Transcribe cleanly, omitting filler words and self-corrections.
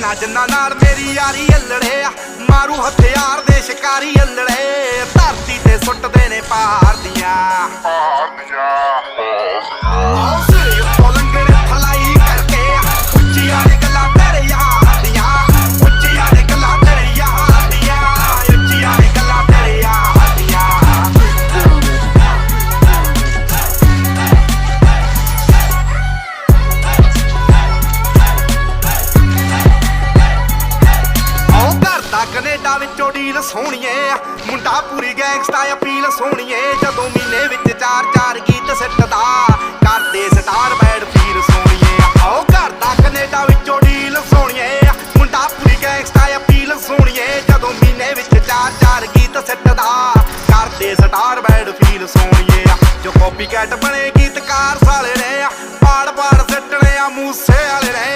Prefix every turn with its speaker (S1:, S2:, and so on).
S1: ਜਿੰਨਾ ਜਿੰਨਾ ਨਾਲ ਮੇਰੀ ਯਾਰੀ ਅਲੜੇ ਆ ਮਾਰੂ ਹਥਿਆਰ ਦੇ ਸ਼ਿਕਾਰੀ ਅਲੜੇ ਧਰਤੀ ਤੇ ਸੁੱਟਦੇ ਨੇ ਪਹਾੜ ਦੀਆਂ ਕੈਨੇਡਾ ਵਿੱਚੋਂ ਡੀਲ ਸੋਹਣੀਏ ਮੁੰਡਾ ਪੂਰੀ ਗੈਂਗਸਟਾ ਅਪੀਲ ਸੋਹਣੀਏ ਜਦੋਂ ਮਹੀਨੇ ਵਿੱਚ 4-4 ਗੀਤ ਸਿੱਟਦਾ ਕਰਦੇ ਸਟਾਰ ਬੈਡ ਫੀਲ ਸੋਹਣੀਏ ਆਓ ਘਰ ਦਾ ਕੈਨੇਡਾ ਵਿੱਚੋਂ ਡੀਲ ਸੋਹਣੀਏ ਮੁੰਡਾ ਪੂਰੀ ਗੈਂਗਸਟਾ ਅਪੀਲ ਸੋਹਣੀਏ ਜਦੋਂ ਮਹੀਨੇ ਵਿੱਚ 4-4 ਗੀਤ ਸਿੱਟਦਾ ਕਰਦੇ ਸਟਾਰ ਬੈਡ ਫੀਲ ਸੋਹਣੀਏ ਜੋ ਕਾਪੀ ਕੈਟ ਬਣੇ ਗੀਤਕਾਰ ਸਾਲੇ ਨੇ ਪਾੜ ਸਿੱਟਣੇ ਆ ਮੂਸੇ ਵਾਲੇ ਨੇ